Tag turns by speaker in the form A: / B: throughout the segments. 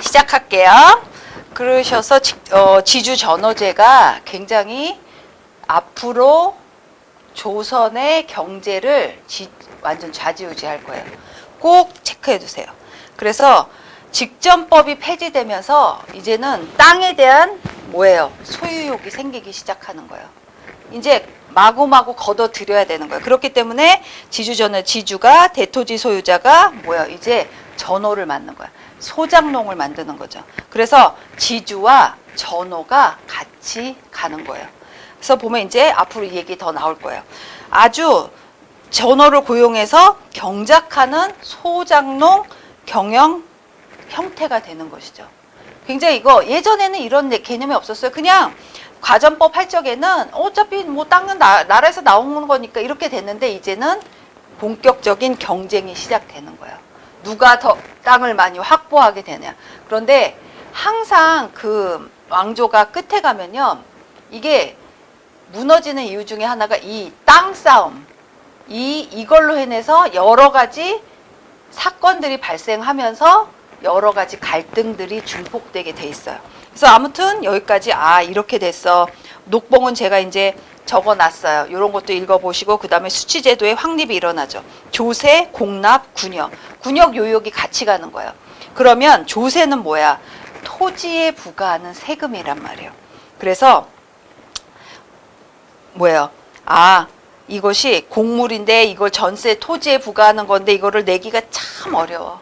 A: 시작할게요. 그러셔서 지주 전어제가 굉장히 앞으로 조선의 경제를 완전 좌지우지할 거예요. 꼭 체크해 두세요. 그래서 직전법이 폐지되면서 이제는 땅에 대한 뭐예요? 소유욕이 생기기 시작하는 거예요. 이제 마구마구 걷어들여야 되는 거예요. 그렇기 때문에 지주가 대토지 소유자가 뭐야? 이제 전호를 만든 거야. 소장농을 만드는 거죠. 그래서 지주와 전호가 같이 가는 거예요. 그래서 보면 이제 앞으로 이 얘기 더 나올 거예요. 아주 전호를 고용해서 경작하는 소장농 경영 형태가 되는 것이죠. 굉장히 이거 예전에는 이런 개념이 없었어요. 그냥 과전법 할 적에는 어차피 뭐 땅은 나라에서 나오는 거니까 이렇게 됐는데 이제는 본격적인 경쟁이 시작되는 거예요. 누가 더 땅을 많이 확보하게 되냐. 그런데 항상 그 왕조가 끝에 가면요. 이게 무너지는 이유 중에 하나가 이 땅 싸움. 이걸로 인해서 여러 가지 사건들이 발생하면서 여러 가지 갈등들이 중폭되게 돼 있어요. 그래서 아무튼 여기까지 이렇게 됐어. 녹봉은 제가 이제 적어놨어요. 이런 것도 읽어보시고 그 다음에 수치제도의 확립이 일어나죠. 조세, 공납, 군역. 군역 요역이 같이 가는 거예요. 그러면 조세는 뭐야? 토지에 부과하는 세금이란 말이에요. 그래서 뭐예요? 이것이 곡물인데 이걸 전세 토지에 부과하는 건데 이거를 내기가 참 어려워.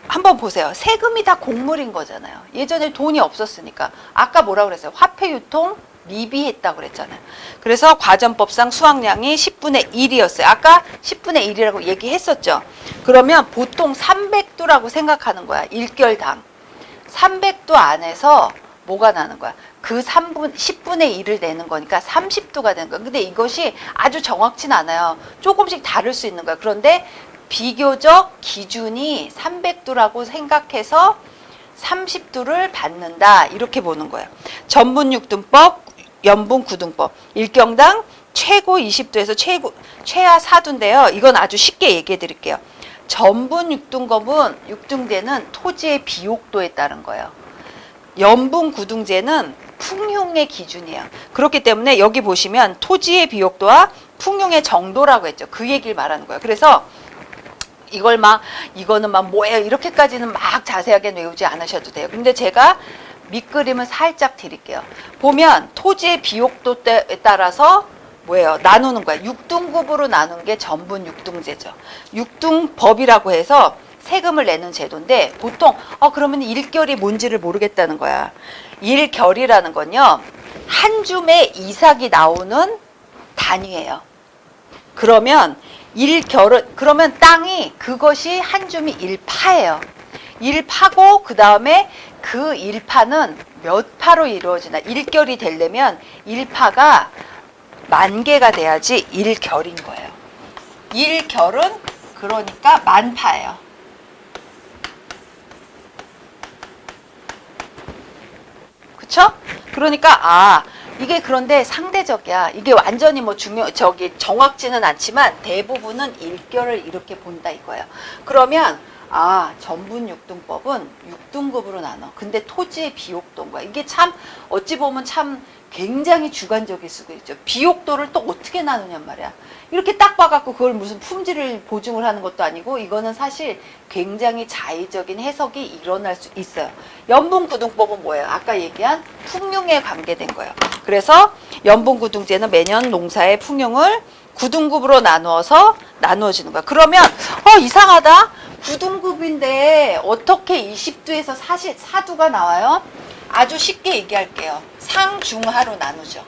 A: 한번 보세요. 세금이 다 곡물인 거잖아요. 예전에 돈이 없었으니까. 아까 뭐라고 그랬어요? 화폐 유통 미비했다고 그랬잖아요. 그래서 과전법상 수확량이 10분의 1이었어요. 아까 10분의 1이라고 얘기했었죠. 그러면 보통 300도라고 생각하는 거야. 1결당. 300도 안에서 뭐가 나는 거야? 그 10분의 1을 내는 거니까 30도가 되는 거야. 근데 이것이 아주 정확치는 않아요. 조금씩 다를 수 있는 거야. 그런데 비교적 기준이 300도라고 생각해서 30도를 받는다. 이렇게 보는 거예요. 전분6등법, 연분9등법. 1경당 최고 20도에서 최하 4도인데요. 이건 아주 쉽게 얘기해 드릴게요. 전분 6등급은 토지의 비옥도에 따른 거예요. 연분 9등제는 풍흉의 기준이에요. 그렇기 때문에 여기 보시면 토지의 비옥도와 풍흉의 정도라고 했죠. 그 얘기를 말하는 거예요. 그래서 이거는 뭐예요? 이렇게까지는 막 자세하게 외우지 않으셔도 돼요. 근데 제가 밑그림을 살짝 드릴게요. 보면 토지의 비옥도에 따라서 뭐예요? 나누는 거야. 6등급으로 나눈 게 전분 6등제죠. 6등법이라고 해서 세금을 내는 제도인데 보통 그러면 일결이 뭔지를 모르겠다는 거야. 일결이라는 건요. 한 줌의 이삭이 나오는 단위예요. 그러면 그러면 땅이 그것이 한 줌이 1파예요. 1파고 그 다음에 그 1파는 몇 파로 이루어지나. 일결이 되려면 1파가 10,000개가 돼야지 일결인 거예요. 일결은 그러니까 10,000파예요. 그쵸? 그러니까 이게 그런데 상대적이야. 이게 완전히 정확지는 않지만 대부분은 일결을 이렇게 본다 이거예요. 그러면 전분 6등법은 6등급으로 나눠. 근데 토지의 비옥도인 거야. 이게 참 어찌 보면 참 굉장히 주관적일 수가 있죠. 비옥도를 또 어떻게 나누냔 말이야. 이렇게 딱 봐갖고 그걸 무슨 품질을 보증을 하는 것도 아니고 이거는 사실 굉장히 자의적인 해석이 일어날 수 있어요. 연분9등법은 뭐예요? 아까 얘기한 풍흉에 관계된 거예요. 그래서 연분9등제는 매년 농사의 풍흉을 9등급으로 나누어지는 거야. 그러면 이상하다. 9등급인데 어떻게 20도에서 4도가 나와요? 아주 쉽게 얘기할게요. 상중하로 나누죠.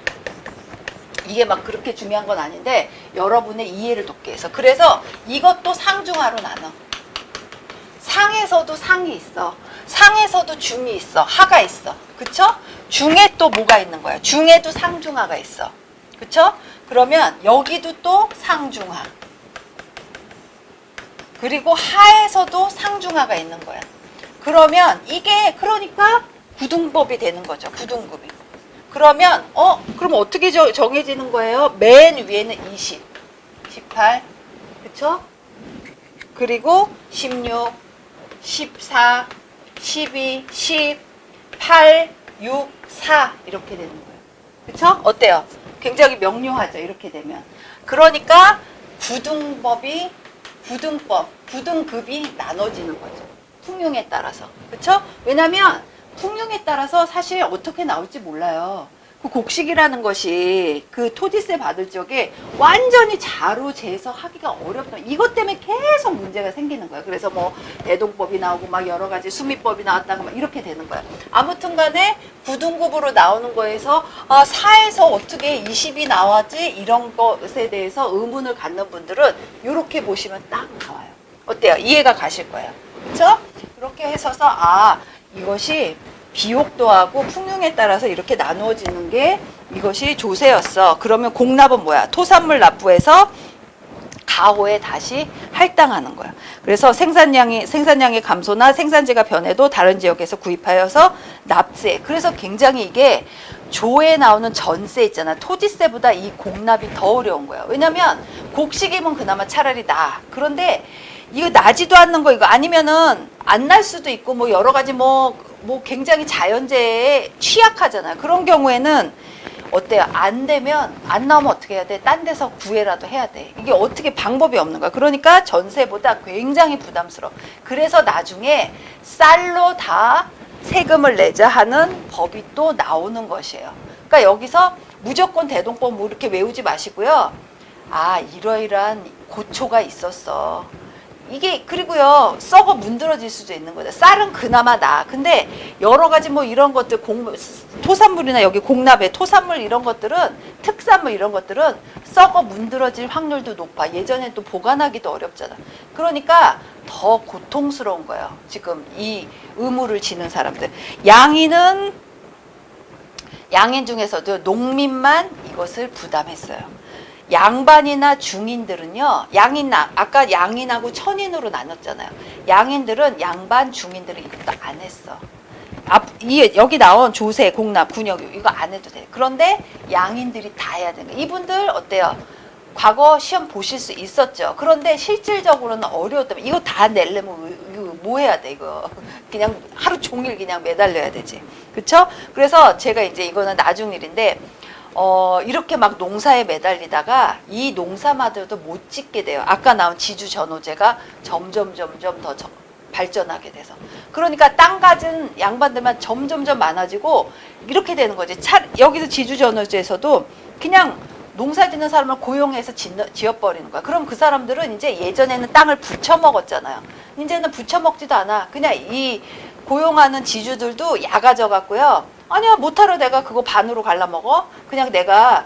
A: 이게 막 그렇게 중요한 건 아닌데 여러분의 이해를 돕기 위해서. 그래서 이것도 상중하로 나눠. 상에서도 상이 있어. 상에서도 중이 있어. 하가 있어. 그쵸? 중에 또 뭐가 있는 거야? 중에도 상중하가 있어. 그쵸? 그러면 여기도 또 상중하. 그리고 하에서도 상중하가 있는 거야. 그러면 이게 그러니까 9등법이 되는 거죠. 9등급이. 그러면 그럼 어떻게 정해지는 거예요? 맨 위에는 20, 18, 그쵸? 그리고 16, 14, 12, 10, 8, 6, 4 이렇게 되는 거예요. 그쵸? 어때요? 굉장히 명료하죠. 이렇게 되면. 그러니까 부등급이 나눠지는 거죠. 풍융에 따라서. 그쵸? 왜냐면 풍융에 따라서 사실 어떻게 나올지 몰라요. 그 곡식이라는 것이 그 토지세 받을 적에 완전히 자로 재서 하기가 어렵다. 이것 때문에 계속 문제가 생기는 거예요. 그래서 뭐 대동법이 나오고 막 여러 가지 수미법이 나왔다가 막 이렇게 되는 거예요. 아무튼 간에 부등급으로 나오는 거에서 4에서 어떻게 20이 나왔지? 이런 것에 대해서 의문을 갖는 분들은 이렇게 보시면 딱 나와요. 어때요? 이해가 가실 거예요. 그렇죠? 그렇게 해서서 이것이 비옥도하고 풍융에 따라서 이렇게 나누어지는 게 이것이 조세였어. 그러면 공납은 뭐야? 토산물 납부해서 가호에 다시 할당하는 거야. 그래서 생산량의 감소나 생산지가 변해도 다른 지역에서 구입하여서 납세. 그래서 굉장히 이게 조에 나오는 전세 있잖아. 토지세보다 이 공납이 더 어려운 거야. 왜냐면 곡식이면 그나마 차라리 나. 그런데 이거 나지도 않는 거 이거 아니면은 안 날 수도 있고 뭐 여러 가지 뭐 굉장히 자연재해에 취약하잖아요. 그런 경우에는 어때요? 안 되면 안 나오면 어떻게 해야 돼? 딴 데서 구해라도 해야 돼. 이게 어떻게 방법이 없는 거야. 그러니까 전세보다 굉장히 부담스러워. 그래서 나중에 쌀로 다 세금을 내자 하는 법이 또 나오는 것이에요. 그러니까 여기서 무조건 대동법 뭐 이렇게 외우지 마시고요. 이러이러한 고초가 있었어. 이게 그리고요 썩어 문드러질 수도 있는 거죠. 쌀은 그나마 나. 근데 여러 가지 뭐 이런 것들 토산물이나 여기 공납에 토산물 이런 것들은 특산물 이런 것들은 썩어 문드러질 확률도 높아. 예전엔 또 보관하기도 어렵잖아. 그러니까 더 고통스러운 거예요. 지금 이 의무를 지는 사람들. 양인 중에서도 농민만 이것을 부담했어요. 양반이나 중인들은요, 아까 양인하고 천인으로 나눴잖아요. 양인들은 양반, 중인들은 이것도 안 했어. 여기 나온 조세, 공납, 군역, 이거 안 해도 돼. 그런데 양인들이 다 해야 되는 거예요. 이분들 어때요? 과거 시험 보실 수 있었죠. 그런데 실질적으로는 어려웠다면 이거 다 내려면 이거 뭐 해야 돼, 이거. 그냥 하루 종일 그냥 매달려야 되지. 그쵸? 그래서 제가 이제 이거는 나중 일인데, 이렇게 막 농사에 매달리다가 이 농사마저도 못 짓게 돼요. 아까 나온 지주 전호제가 점점 더 발전하게 돼서. 그러니까 땅 가진 양반들만 점점 많아지고 이렇게 되는 거지. 여기서 지주 전호제에서도 그냥 농사 짓는 사람을 고용해서 지어버리는 거야. 그럼 그 사람들은 이제 예전에는 땅을 부쳐먹었잖아요. 이제는 부쳐먹지도 않아. 그냥 이 고용하는 지주들도 야가져 갖고요. 아니야, 못하러 내가 그거 반으로 갈라먹어. 그냥 내가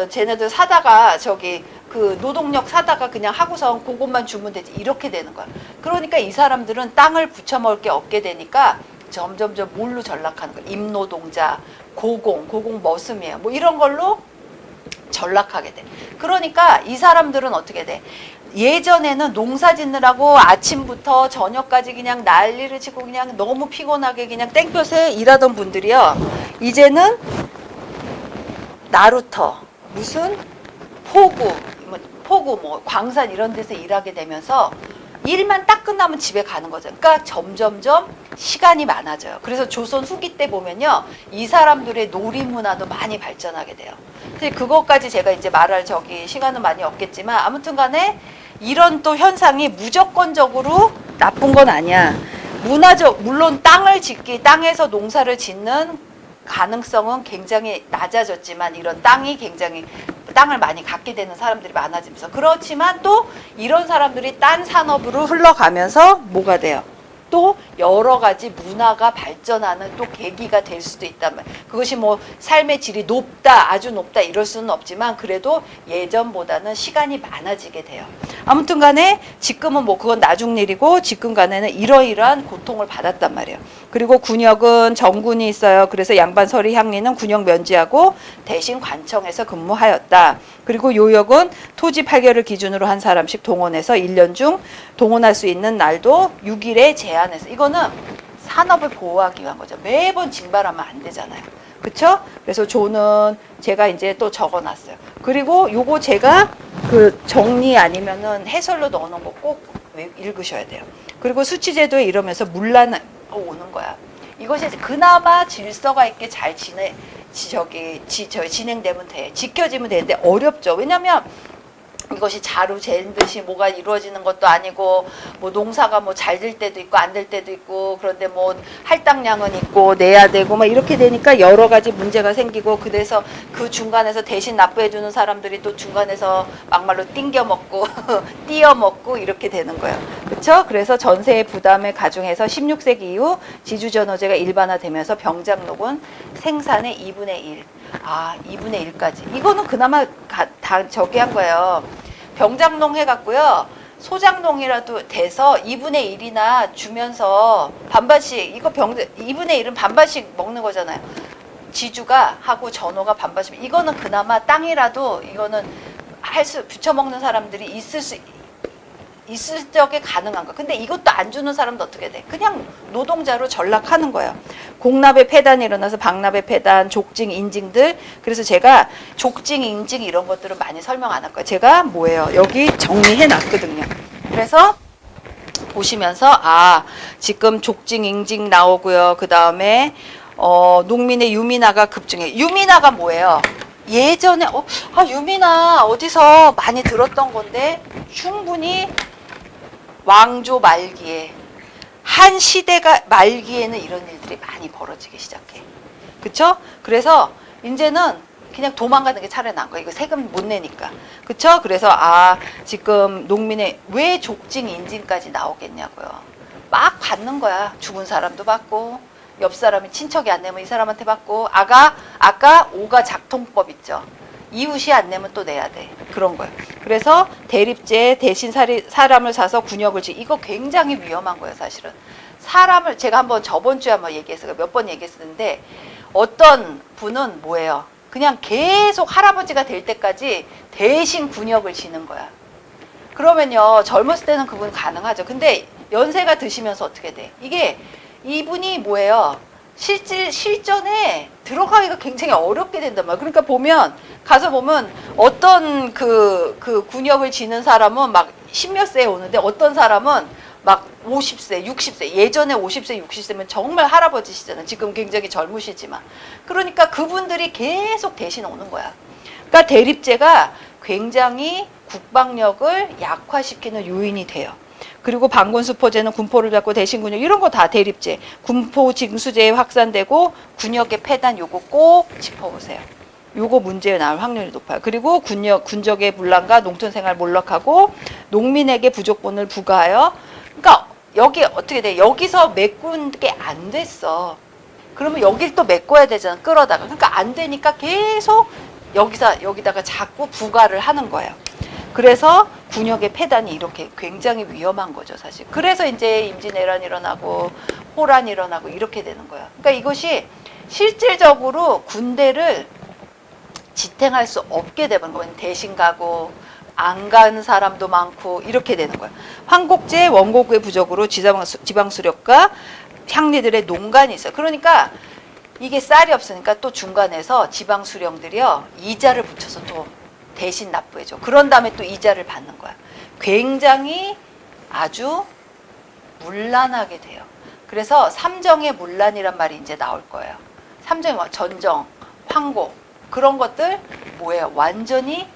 A: 쟤네들 사다가 그 노동력 사다가 그냥 하고선 그것만 주면 되지. 이렇게 되는 거야. 그러니까 이 사람들은 땅을 부쳐먹을 게 없게 되니까 점점 뭘로 전락하는 거야. 임노동자, 고공 머슴이에요. 뭐 이런 걸로 전락하게 돼. 그러니까 이 사람들은 어떻게 돼? 예전에는 농사 짓느라고 아침부터 저녁까지 그냥 난리를 치고 그냥 너무 피곤하게 그냥 땡볕에 일하던 분들이요. 이제는 나루터, 무슨 포구, 뭐 광산 이런 데서 일하게 되면서 일만 딱 끝나면 집에 가는 거죠. 그러니까 점점점 시간이 많아져요. 그래서 조선 후기 때 보면요. 이 사람들의 놀이 문화도 많이 발전하게 돼요. 그것까지 제가 이제 말할 시간은 많이 없겠지만 아무튼 간에 이런 또 현상이 무조건적으로 나쁜 건 아니야. 물론 땅에서 농사를 짓는 가능성은 굉장히 낮아졌지만 이런 땅을 많이 갖게 되는 사람들이 많아지면서 그렇지만 또 이런 사람들이 딴 산업으로 흘러가면서 뭐가 돼요? 또 여러 가지 문화가 발전하는 또 계기가 될 수도 있단 말이에요. 그것이 뭐 삶의 질이 높다, 아주 높다 이럴 수는 없지만 그래도 예전보다는 시간이 많아지게 돼요. 아무튼 간에 지금은 뭐 그건 나중 일이고 지금 간에는 이러이러한 고통을 받았단 말이에요. 그리고 군역은 정군이 있어요. 그래서 양반 서리 향리는 군역 면제하고 대신 관청에서 근무하였다. 그리고 요역은 토지 팔결을 기준으로 한 사람씩 동원해서 1년 중 동원할 수 있는 날도 6일에 제한해서 이거는 산업을 보호하기 위한 거죠. 매번 징발하면 안 되잖아요. 그쵸? 그래서 조는 제가 이제 또 적어놨어요. 그리고 요거 제가 그 정리 아니면은 해설로 넣어놓은 거 꼭 읽으셔야 돼요. 그리고 수치제도에 이러면서 문란 또 오는 거야. 이것이 그나마 질서가 있게 잘 진행되면 돼. 지켜지면 되는데 어렵죠. 왜냐면 이것이 자루 재는 듯이 뭐가 이루어지는 것도 아니고, 뭐 농사가 뭐 잘 될 때도 있고 안 될 때도 있고, 그런데 뭐 할당량은 있고 내야 되고 막 이렇게 되니까 여러 가지 문제가 생기고, 그래서 그 중간에서 대신 납부해주는 사람들이 또 중간에서 막말로 띵겨 먹고 띄어 먹고 이렇게 되는 거예요. 그렇죠? 그래서 전세의 부담을 가중해서 16세기 이후 지주전호제가 일반화되면서 병장록은 생산의 2분의 1. 2분의 1까지. 이거는 그나마 다 저기 한 거예요. 병장농 해갖고요. 소장농이라도 돼서 2분의 1이나 주면서 반반씩, 2분의 1은 반반씩 먹는 거잖아요. 지주가 하고 전호가 반반씩. 이거는 그나마 땅이라도 이거는 붙여먹는 사람들이 있을 적에 가능한 거. 근데 이것도 안 주는 사람도 어떻게 돼? 그냥 노동자로 전락하는 거예요. 공납의 폐단이 일어나서 방납의 폐단, 족징, 인징들. 그래서 제가 족징, 인징 이런 것들은 많이 설명 안 할 거예요. 제가 뭐예요? 여기 정리해 놨거든요. 그래서 보시면서 지금 족징, 인징 나오고요. 그 다음에 농민의 유민화가 급증해. 유민화가 뭐예요? 예전에 유민화 어디서 많이 들었던 건데, 충분히 왕조 말기에, 한 시대가 말기에는 이런 일들이 많이 벌어지기 시작해. 그쵸? 그래서 이제는 그냥 도망가는 게 차라리 나은 거야. 이거 세금 못 내니까. 그쵸? 그래서 지금 농민의 왜 족징, 인징까지 나오겠냐고요. 막 받는 거야. 죽은 사람도 받고, 옆 사람이 친척이 안 내면 이 사람한테 받고, 아까 오가 작통법 있죠. 이웃이 안 내면 또 내야 돼. 그런 거예요. 그래서 대립제 대신 사람을 사서 군역을 이거 굉장히 위험한 거예요, 사실은. 사람을 제가 저번 주에 한번 얘기했어요. 몇 번 얘기했었는데, 어떤 분은 뭐예요? 그냥 계속 할아버지가 될 때까지 대신 군역을 지는 거야. 그러면요, 젊었을 때는 그분 가능하죠. 근데 연세가 드시면서 어떻게 돼? 이분이 뭐예요? 실전에 들어가기가 굉장히 어렵게 된단 말이에요. 그러니까 가서 보면 어떤 그 군역을 지는 사람은 막 십몇 세에 오는데, 어떤 사람은 막 50세, 60세, 예전에 50세, 60세면 정말 할아버지시잖아요. 지금 굉장히 젊으시지만. 그러니까 그분들이 계속 대신 오는 거야. 그러니까 대립제가 굉장히 국방력을 약화시키는 요인이 돼요. 그리고 방군수포제는 군포를 잡고 대신 군역, 이런 거 다 대립제. 군포 징수제에 확산되고 군역의 폐단, 요거 꼭 짚어보세요. 요거 문제에 나올 확률이 높아요. 그리고 군적의 분란과 농촌생활 몰락하고 농민에게 부족분을 부과하여, 그러니까 여기 어떻게 돼? 여기서 메꾼 게 안 됐어. 그러면 여길 또 메꿔야 되잖아, 끌어다가. 그러니까 안 되니까 계속 여기다가 자꾸 부과를 하는 거예요. 그래서 군역의 폐단이 이렇게 굉장히 위험한 거죠, 사실. 그래서 이제 임진왜란이 일어나고 호란이 일어나고 이렇게 되는 거예요. 그러니까 이것이 실질적으로 군대를 지탱할 수 없게 되는 거예요. 대신 가고 안 가는 사람도 많고 이렇게 되는 거예요. 황곡제 원고구의 부족으로 지방수력과 향리들의 농간이 있어요. 그러니까 이게 쌀이 없으니까 또 중간에서 지방수령들이요, 이자를 붙여서 또 대신 납부해줘. 그런 다음에 또 이자를 받는 거야. 굉장히 아주 문란하게 돼요. 그래서 삼정의 문란이란 말이 이제 나올 거예요. 삼정의 전정, 황곡, 그런 것들 뭐예요? 완전히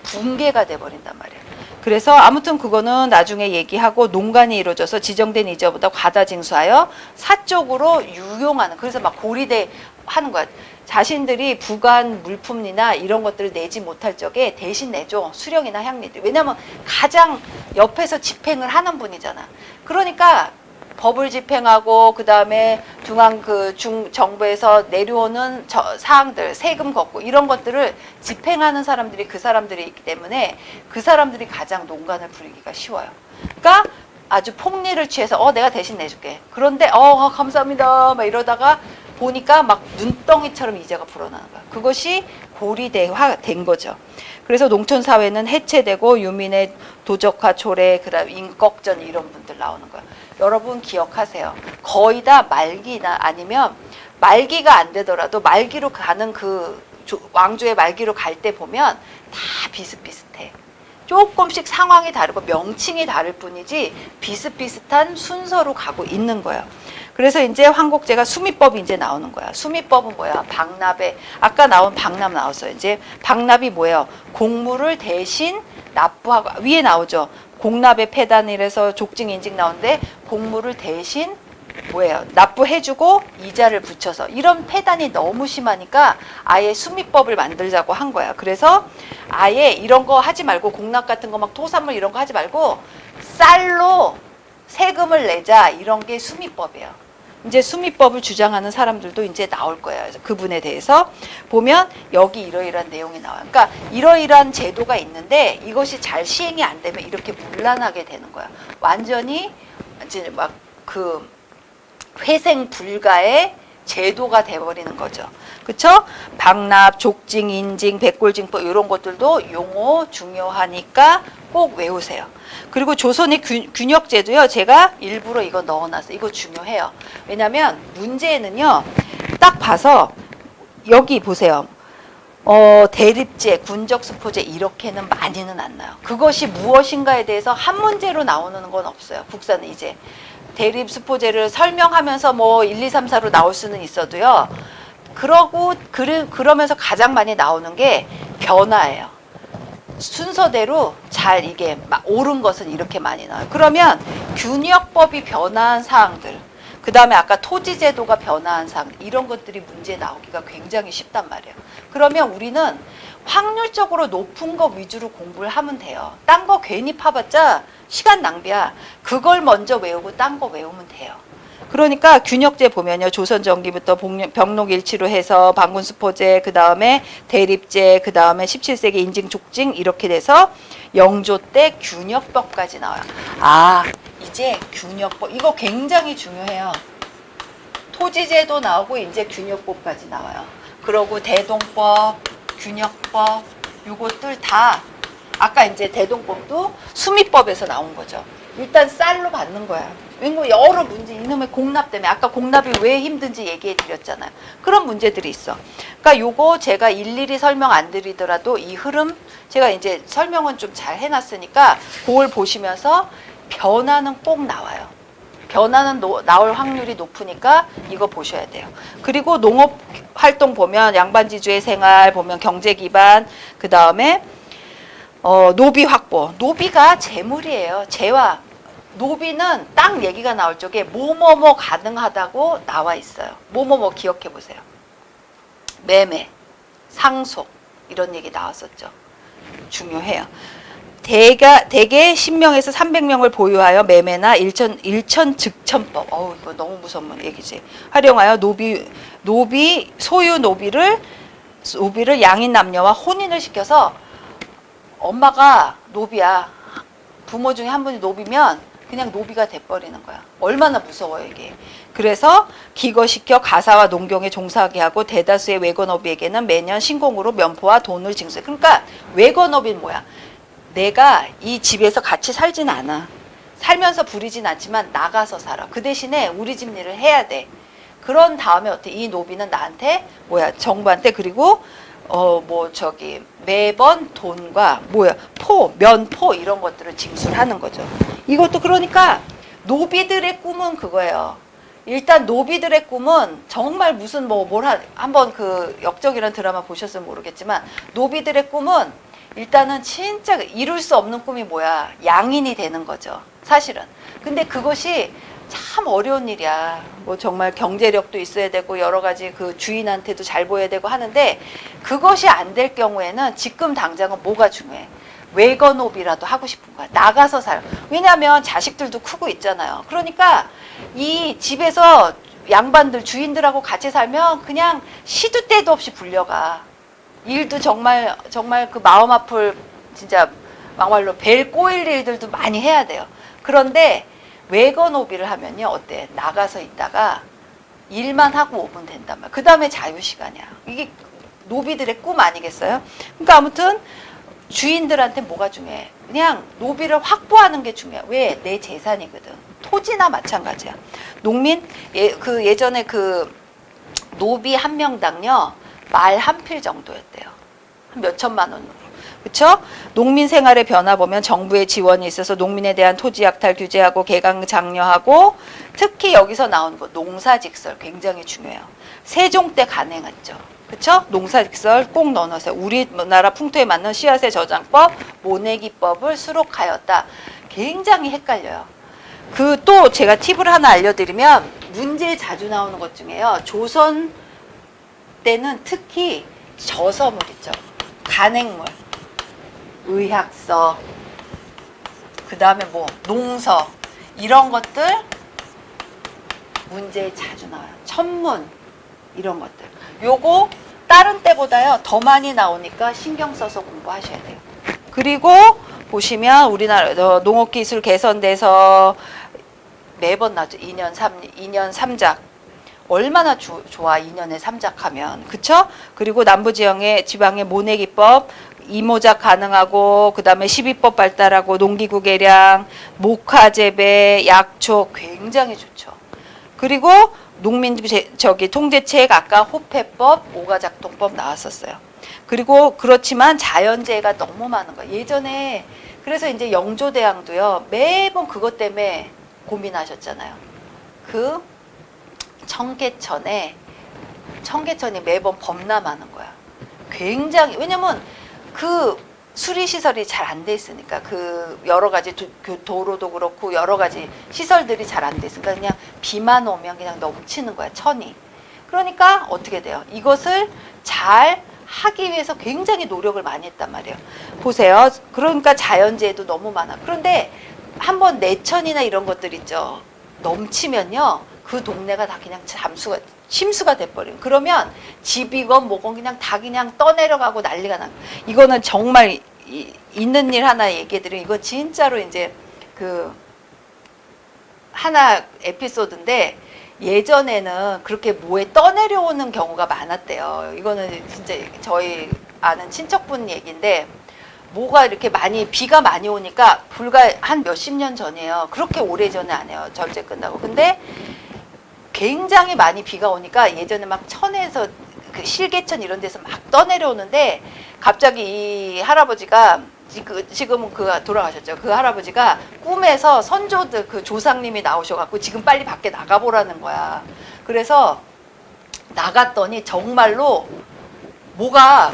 A: 붕괴가 돼버린단 말이에요. 그래서 아무튼 그거는 나중에 얘기하고, 농간이 이루어져서 지정된 이자보다 과다 징수하여 사적으로 유용하는, 그래서 막 고리대 하는 거야. 자신들이 부관 물품이나 이런 것들을 내지 못할 적에 대신 내줘. 수령이나 향리들. 왜냐면 가장 옆에서 집행을 하는 분이잖아. 그러니까 법을 집행하고, 그 다음에 정부에서 내려오는 사항들, 세금 걷고 이런 것들을 집행하는 사람들이 그 사람들이 있기 때문에 그 사람들이 가장 농간을 부리기가 쉬워요. 그러니까 아주 폭리를 취해서 내가 대신 내줄게. 그런데 감사합니다 막 이러다가 보니까 막 눈덩이처럼 이자가 불어나는 거야. 그것이 고리대화된 거죠. 그래서 농촌 사회는 해체되고 유민의 도적화 초래, 그다음 인꺽전 이런 분들 나오는 거야. 여러분 기억하세요. 거의 다 말기나 아니면 말기가 안 되더라도 말기로 가는 그 왕조의 말기로 갈 때 보면 다 비슷비슷해. 조금씩 상황이 다르고 명칭이 다를 뿐이지 비슷비슷한 순서로 가고 있는 거예요. 그래서 이제 황곡제가 수미법이 이제 나오는 거야. 수미법은 뭐야? 박납에 아까 나온 박납 나왔어요. 이제 박납이 뭐예요? 공물을 대신 납부하고 위에 나오죠. 공납의 폐단이라서 족징 인징 나오는데 공물을 대신 뭐예요? 납부해주고 이자를 붙여서 이런 폐단이 너무 심하니까 아예 수미법을 만들자고 한 거야. 그래서 아예 이런 거 하지 말고 공납 같은 거 막 토산물 이런 거 하지 말고 쌀로 세금을 내자 이런 게 수미법이에요. 이제 수미법을 주장하는 사람들도 이제 나올 거예요. 그래서 그분에 대해서 보면 여기 이러이러한 내용이 나와요. 그러니까 이러이러한 제도가 있는데 이것이 잘 시행이 안 되면 이렇게 문란하게 되는 거야. 완전히 이제 막 그 회생 불가의 제도가 돼버리는 거죠. 그쵸? 박납, 족징, 인징, 백골징법 이런 것들도 용어 중요하니까 꼭 외우세요. 그리고 조선의 균역제도요. 제가 일부러 이거 넣어놨어요. 이거 중요해요. 왜냐면 문제는요. 딱 봐서 여기 보세요. 대립제, 군적수포제 이렇게는 많이는 안 나요. 그것이 무엇인가에 대해서 한 문제로 나오는 건 없어요. 국사는 이제. 대립수포제를 설명하면서 뭐 1, 2, 3, 4로 나올 수는 있어도요. 그러면서 가장 많이 나오는 게 변화예요. 순서대로 잘 이게 옳은 것은 이렇게 많이 나와요. 그러면 균역법이 변화한 사항들, 그 다음에 아까 토지제도가 변화한 사항, 이런 것들이 문제 나오기가 굉장히 쉽단 말이에요. 그러면 우리는 확률적으로 높은 거 위주로 공부를 하면 돼요. 딴 거 괜히 파봤자 시간 낭비야. 그걸 먼저 외우고 딴 거 외우면 돼요. 그러니까 균역제 보면요. 조선전기부터 병록일치로 해서 방군수포제, 그 다음에 대립제, 그 다음에 17세기 인징족징 이렇게 돼서 영조 때 균역법까지 나와요. 아, 이제 균역법. 이거 굉장히 중요해요. 토지제도 나오고 이제 균역법까지 나와요. 그러고 대동법, 균역법, 요것들 다 아까 이제 대동법도 수미법에서 나온 거죠. 일단 쌀로 받는 거야. 왜냐면 여러 문제, 이놈의 공납 때문에 아까 공납이 왜 힘든지 얘기해 드렸잖아요. 그런 문제들이 있어. 그러니까 요거 제가 일일이 설명 안 드리더라도 이 흐름 제가 이제 설명은 좀 잘 해놨으니까 그걸 보시면서 변화는 꼭 나와요. 변화는 나올 확률이 높으니까 이거 보셔야 돼요. 그리고 농업 활동 보면 양반지주의 생활 보면 경제 기반, 그 다음에 노비 확보. 노비가 재물이에요. 재화. 노비는 땅 얘기가 나올 적에 뭐뭐뭐 가능하다고 나와 있어요. 뭐뭐뭐 기억해 보세요. 매매, 상속 이런 얘기 나왔었죠. 중요해요. 대개 10명에서 300명을 보유하여 매매나 일천즉천법. 이거 너무 무서운 얘기지. 활용하여 소유 노비를 양인 남녀와 혼인을 시켜서 엄마가 노비야. 부모 중에 한 분이 노비면 그냥 노비가 돼버리는 거야. 얼마나 무서워요 이게. 그래서 기거시켜 가사와 농경에 종사하게 하고 대다수의 외거노비에게는 매년 신공으로 면포와 돈을 징수해. 그러니까 외거노비는 뭐야? 내가 이 집에서 같이 살진 않아. 살면서 부리진 않지만 나가서 살아. 그 대신에 우리 집 일을 해야 돼. 그런 다음에 어때? 이 노비는 나한테 정부한테 그리고 매번 돈과 면포 이런 것들을 징수하는 거죠. 이것도 그러니까 노비들의 꿈은 그거예요. 일단 노비들의 꿈은 정말 무슨 한번 그 역적이라는 드라마 보셨으면 모르겠지만 노비들의 꿈은 일단은 진짜 이룰 수 없는 꿈이 뭐야? 양인이 되는 거죠. 사실은. 근데 그것이 참 어려운 일이야. 정말 경제력도 있어야 되고 여러 가지 그 주인한테도 잘 보여야 되고 하는데 그것이 안 될 경우에는 지금 당장은 뭐가 중요해? 외거노비라도 하고 싶은 거야. 나가서 살아. 왜냐하면 자식들도 크고 있잖아요. 그러니까 이 집에서 양반들 주인들하고 같이 살면 그냥 시도 때도 없이 불려가. 일도 정말 그 마음 아플 진짜 막말로 벨 꼬일 일들도 많이 해야 돼요. 그런데 외거노비를 하면요 어때? 나가서 있다가 일만 하고 오면 된단 말이야. 그 다음에 자유시간이야. 이게 노비들의 꿈 아니겠어요? 그러니까 아무튼 주인들한테 뭐가 중요해? 그냥 노비를 확보하는 게 중요해. 왜? 내 재산이거든. 토지나 마찬가지야. 농민 예전에 그 노비 한 명당요 말 한 필 정도였대요. 한 몇 천만 원으로. 그렇죠? 농민 생활의 변화 보면 정부의 지원이 있어서 농민에 대한 토지 약탈 규제하고 개강 장려하고 특히 여기서 나온 거 농사직설 굉장히 중요해요. 세종 때 간행했죠. 그렇죠? 농사직설 꼭 넣어놓으세요. 우리나라 풍토에 맞는 씨앗의 저장법, 모내기법을 수록하였다. 굉장히 헷갈려요. 그 또 제가 팁을 하나 알려드리면 문제에 자주 나오는 것 중에요. 조선 때는 특히 저서물 있죠. 간행물, 의학서, 그 다음에 뭐 농서 이런 것들 문제에 자주 나와요. 천문 이런 것들. 요거 다른 때보다요 더 많이 나오니까 신경 써서 공부하셔야 돼요. 그리고 보시면 우리나라 농업기술 개선돼서 매번 나죠. 2년 3작. 얼마나 좋아 2년에 3작하면. 그쵸? 그리고 남부지방의 모내기법, 이모작 가능하고 그 다음에 12법 발달하고 농기구 개량, 목화재배, 약초 굉장히 좋죠. 그리고 농민 통제책 아까 호패법, 오가작동법 나왔었어요. 그리고 그렇지만 자연재해가 너무 많은 거예요. 예전에 그래서 이제 영조대왕도요 매번 그것 때문에 고민하셨잖아요. 그 청계천이 매번 범람하는 거야. 굉장히 왜냐면 그 수리시설이 잘 안 돼 있으니까 그 여러 가지 도로도 그렇고 여러 가지 시설들이 잘 안 돼 있으니까 그냥 비만 오면 그냥 넘치는 거야 천이. 그러니까 어떻게 돼요? 이것을 잘 하기 위해서 굉장히 노력을 많이 했단 말이에요. 보세요. 그러니까 자연재해도 너무 많아. 그런데 한번 내천이나 이런 것들 있죠. 넘치면요. 그 동네가 다 그냥 침수가 돼버려요. 그러면 집이건 뭐건 그냥 다 그냥 떠내려가고 난리가 나. 이거는 정말 있는 일 하나 얘기해드리면 이거 진짜로 이제 그 하나 에피소드인데 예전에는 그렇게 뭐에 떠내려오는 경우가 많았대요. 이거는 진짜 저희 아는 친척분 얘기인데 뭐가 이렇게 비가 많이 오니까 불과 한 몇십 년 전이에요. 그렇게 오래전에 안 해요. 절제 끝나고. 근데 굉장히 많이 비가 오니까 예전에 막 천에서 그 실개천 이런 데서 막 떠내려오는데 갑자기 이 할아버지가 지금은 돌아가셨죠. 그 할아버지가 꿈에서 선조들 그 조상님이 나오셔갖고 지금 빨리 밖에 나가보라는 거야. 그래서 나갔더니 정말로 뭐가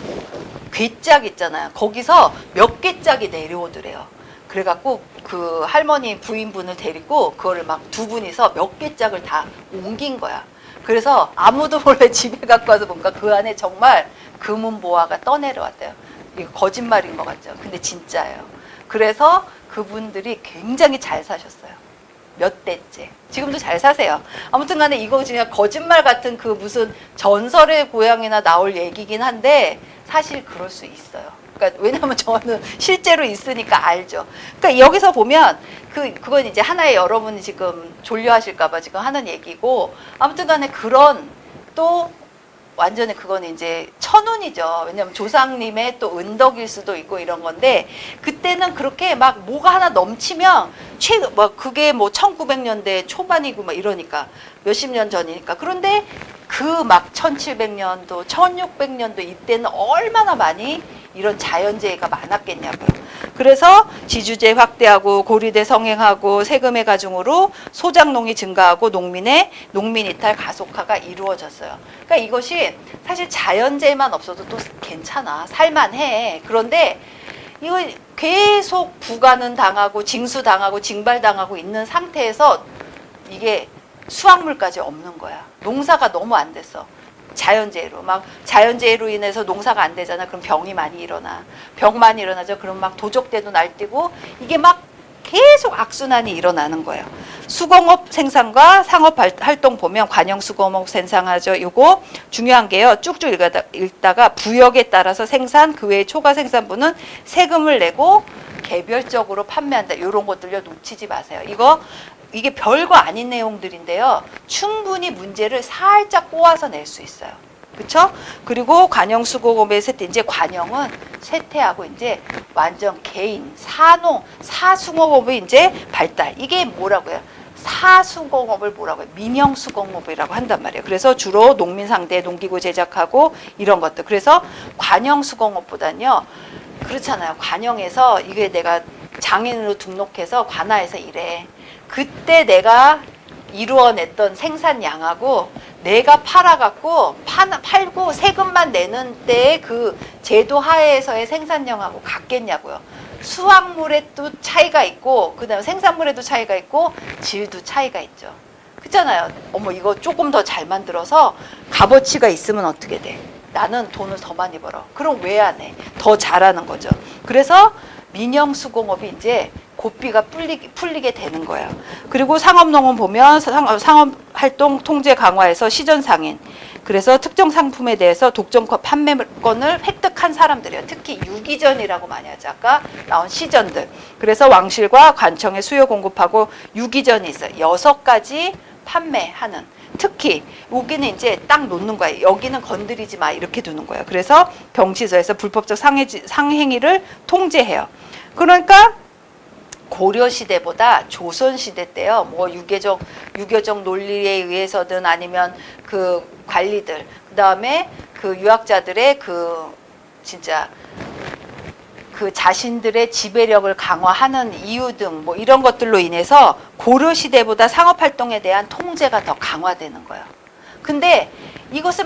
A: 괴짝 있잖아요. 거기서 몇 개짝이 내려오더래요. 그래갖고 그 할머니 부인분을 데리고 그거를 막 두 분이서 몇 개짝을 다 옮긴 거야. 그래서 아무도 몰래 집에 갖고 와서 보니까 그 안에 정말 금은보화가 떠내려왔대요. 이거 거짓말인 것 같죠. 근데 진짜예요. 그래서 그분들이 굉장히 잘 사셨어요. 몇 대째. 지금도 잘 사세요. 아무튼 간에 이거 그냥 거짓말 같은 그 무슨 전설의 고향이나 나올 얘기긴 한데 사실 그럴 수 있어요. 그러니까 왜냐하면 저는 실제로 있으니까 알죠. 그러니까 여기서 보면 그건 이제 하나의 여러분이 지금 졸려하실까봐 지금 하는 얘기고 아무튼 간에 그런 또 완전히 그건 이제 천운이죠. 왜냐하면 조상님의 또 은덕일 수도 있고 이런 건데 그때는 그렇게 막 뭐가 하나 넘치면 그게 뭐 1900년대 초반이고 막 이러니까 몇십 년 전이니까 그런데 그 막 1700년도 1600년도 이때는 얼마나 많이 이런 자연재해가 많았겠냐고요. 그래서 지주제 확대하고 고리대 성행하고 세금의 가중으로 소작농이 증가하고 농민 이탈 가속화가 이루어졌어요. 그러니까 이것이 사실 자연재해만 없어도 또 괜찮아. 살만해. 그런데 이거 계속 부가는 당하고 징수당하고 징발당하고 있는 상태에서 이게 수확물까지 없는 거야. 농사가 너무 안 됐어. 자연재해로 인해서 농사가 안 되잖아. 그럼 병이 많이 일어나. 병 많이 일어나죠. 그럼 막 도적대도 날뛰고 이게 막 계속 악순환이 일어나는 거예요. 수공업 생산과 상업 활동 보면 관영 수공업 생산하죠. 요거 중요한 게요. 쭉쭉 읽다가 부역에 따라서 생산 그 외에 초과 생산분은 세금을 내고 개별적으로 판매한다. 이런 것들요 놓치지 마세요. 이게 별거 아닌 내용들인데요. 충분히 문제를 살짝 꼬아서 낼 수 있어요. 그렇죠? 그리고 관영수공업의 쇠퇴, 이제 관영은 쇠퇴하고 이제 완전 개인, 사수공업의 이제 발달. 이게 뭐라고요? 사수공업을 뭐라고 해요? 민영수공업이라고 한단 말이에요. 그래서 주로 농민 상대 농기구 제작하고 이런 것들. 그래서 관영수공업보다는요. 그렇잖아요. 관영에서 이게 내가 장인으로 등록해서 관아에서 일해. 그때 내가 이루어냈던 생산량하고 내가 팔아갖고 팔고 세금만 내는 때의 그 제도 하에서의 생산량하고 같겠냐고요. 수확물에 또 차이가 있고 그다음에 생산물에도 차이가 있고 질도 차이가 있죠. 그렇잖아요. 어머 이거 조금 더 잘 만들어서 값어치가 있으면 어떻게 돼? 나는 돈을 더 많이 벌어. 그럼 왜 안 해? 더 잘하는 거죠. 그래서 민영수공업이 이제 고삐가 풀리게 되는 거예요. 그리고 상업농은 보면 상업활동 통제 강화에서 시전상인, 그래서 특정 상품에 대해서 독점권 판매권을 획득한 사람들이에요. 특히 유기전이라고 많이 하죠. 아까 나온 시전들. 그래서 왕실과 관청에 수요 공급하고 유기전이 있어요. 6가지 판매하는. 특히 여기는 이제 딱 놓는 거예요. 여기는 건드리지 마 이렇게 두는 거예요. 그래서 경시서에서 불법적 상행위를 통제해요. 그러니까 고려 시대보다 조선 시대 때요. 뭐 유교적 논리에 의해서든 아니면 그 관리들, 그다음에 그 유학자들의 그 진짜 그 자신들의 지배력을 강화하는 이유 등 뭐 이런 것들로 인해서 고려 시대보다 상업 활동에 대한 통제가 더 강화되는 거예요. 근데 이것을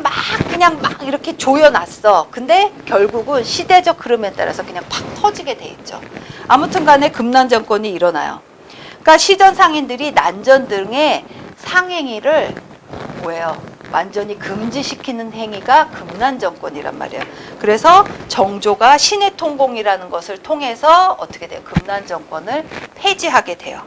A: 그냥 이렇게 조여놨어. 근데 결국은 시대적 흐름에 따라서 그냥 팍 터지게 돼 있죠. 아무튼 간에 금난 정권이 일어나요. 그러니까 시전 상인들이 난전 등의 상행위를 뭐예요? 완전히 금지시키는 행위가 금난 정권이란 말이에요. 그래서 정조가 신의 통공이라는 것을 통해서 어떻게 돼요? 금난 정권을 폐지하게 돼요.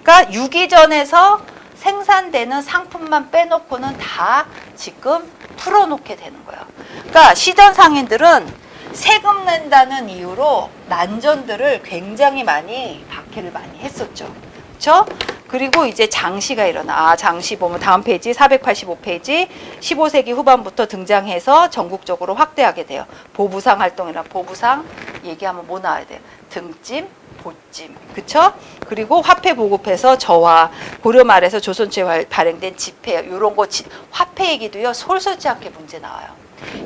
A: 그러니까 유기전에서 생산되는 상품만 빼놓고는 다 지금 풀어놓게 되는 거예요. 그러니까 시전 상인들은 세금 낸다는 이유로 난전들을 굉장히 많이 박해를 많이 했었죠. 그렇죠? 그리고 이제 장시가 일어나. 장시 보면 다음 페이지 485페이지 15세기 후반부터 등장해서 전국적으로 확대하게 돼요. 보부상 활동이라 보부상 얘기하면 뭐 나와야 돼요? 등짐, 보찜, 그쵸? 그리고 화폐 보급해서 저화, 고려 말에서 조선 초에 발행된 지폐, 요런 거 화폐 얘기도요 솔솔지 않게 문제 나와요.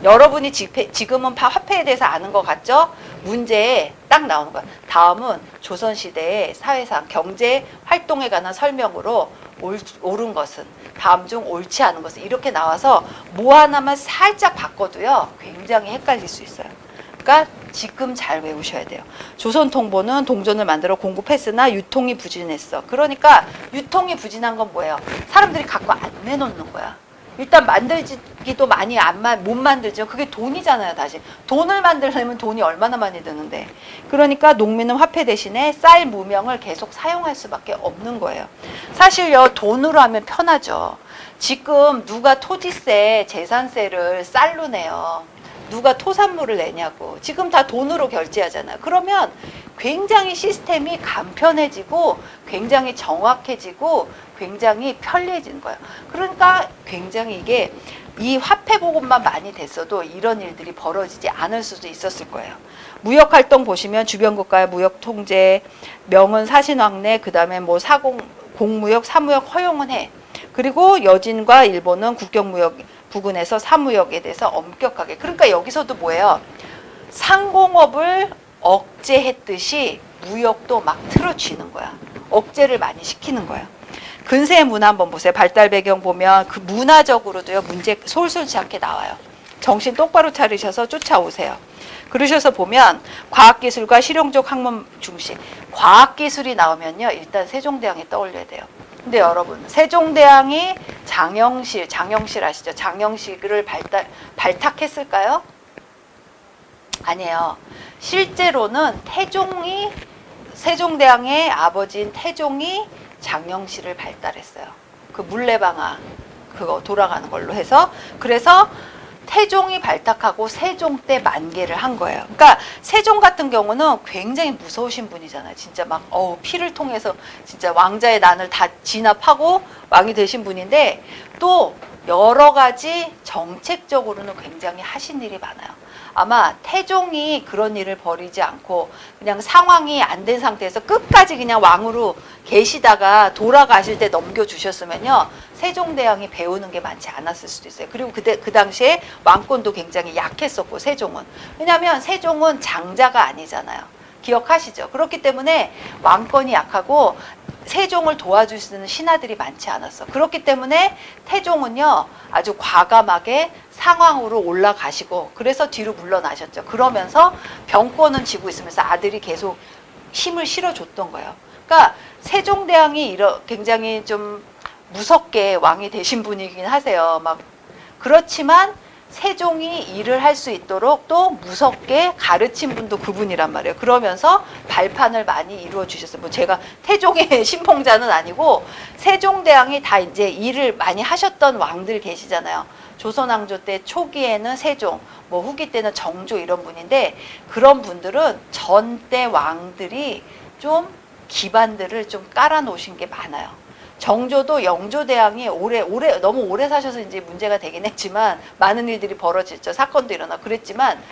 A: 여러분이 지금은 화폐에 대해서 아는 것 같죠? 문제에 딱 나오는 거야. 다음은 조선시대의 사회상 경제 활동에 관한 설명으로 옳은 것은, 다음 중 옳지 않은 것은 이렇게 나와서 뭐 하나만 살짝 바꿔도요 굉장히 헷갈릴 수 있어요. 그러니까 지금 잘 외우셔야 돼요. 조선통보는 동전을 만들어 공급했으나 유통이 부진했어. 그러니까 유통이 부진한 건 뭐예요? 사람들이 갖고 안 내놓는 거야. 일단 만들기도 많이 못 만들죠. 그게 돈이잖아요, 다시. 돈을 만들려면 돈이 얼마나 많이 드는데. 그러니까 농민은 화폐 대신에 쌀 무명을 계속 사용할 수밖에 없는 거예요. 사실요, 돈으로 하면 편하죠. 지금 누가 토지세, 재산세를 쌀로 내요. 누가 토산물을 내냐고. 지금 다 돈으로 결제하잖아요. 그러면 굉장히 시스템이 간편해지고 굉장히 정확해지고 굉장히 편리해지는 거예요. 그러니까 굉장히 이게 이 화폐 보급만 많이 됐어도 이런 일들이 벌어지지 않을 수도 있었을 거예요. 무역활동 보시면 주변 국가의 무역 통제, 명은 사신왕래, 그 다음에 뭐 공무역, 사무역 허용은 해. 그리고 여진과 일본은 국경무역 부근에서 사무역에 대해서 엄격하게. 그러니까 여기서도 뭐예요? 상공업을 억제했듯이 무역도 막 틀어쥐는 거야. 억제를 많이 시키는 거야. 근세의 문화 한번 보세요. 발달 배경 보면 그 문화적으로도요 문제 솔솔치 않게 나와요. 정신 똑바로 차리셔서 쫓아오세요. 그러셔서 보면 과학기술과 실용적 학문 중시. 과학기술이 나오면요 일단 세종대왕이 떠올려야 돼요. 근데 여러분 세종대왕이 장영실 아시죠? 장영실을 발탁했을까요? 아니에요. 실제로는 세종대왕의 아버지인 태종이 장영실을 발달했어요. 그 물레방아 그거 돌아가는 걸로 해서. 그래서 태종이 발탁하고 세종 때 만개를 한 거예요. 그러니까 세종 같은 경우는 굉장히 무서우신 분이잖아요. 진짜 막 피를 통해서 진짜 왕자의 난을 다 진압하고 왕이 되신 분인데 또 여러 가지 정책적으로는 굉장히 하신 일이 많아요. 아마 태종이 그런 일을 벌이지 않고 그냥 상황이 안 된 상태에서 끝까지 그냥 왕으로 계시다가 돌아가실 때 넘겨주셨으면요, 세종대왕이 배우는 게 많지 않았을 수도 있어요. 그리고 그 당시에 왕권도 굉장히 약했었고, 세종은. 왜냐하면 세종은 장자가 아니잖아요. 기억하시죠? 그렇기 때문에 왕권이 약하고 세종을 도와줄 수 있는 신하들이 많지 않았어. 그렇기 때문에 태종은요, 아주 과감하게 상황으로 올라가시고, 그래서 뒤로 물러나셨죠. 그러면서 병권은 쥐고 있으면서 아들이 계속 힘을 실어줬던 거예요. 그러니까 세종대왕이 굉장히 좀 무섭게 왕이 되신 분이긴 하세요. 막 그렇지만 세종이 일을 할 수 있도록 또 무섭게 가르친 분도 그분이란 말이에요. 그러면서 발판을 많이 이루어 주셨어요. 뭐 제가 태종의 신봉자는 아니고 세종대왕이 다 이제 일을 많이 하셨던 왕들 계시잖아요. 조선왕조 때 초기에는 세종, 뭐 후기 때는 정조 이런 분인데, 그런 분들은 전때 왕들이 좀 기반들을 좀 깔아 놓으신 게 많아요. 정조도 영조대왕이 너무 오래 사셔서 이제 문제가 되긴 했지만, 많은 일들이 벌어졌죠. 사건도 일어나고 그랬지만,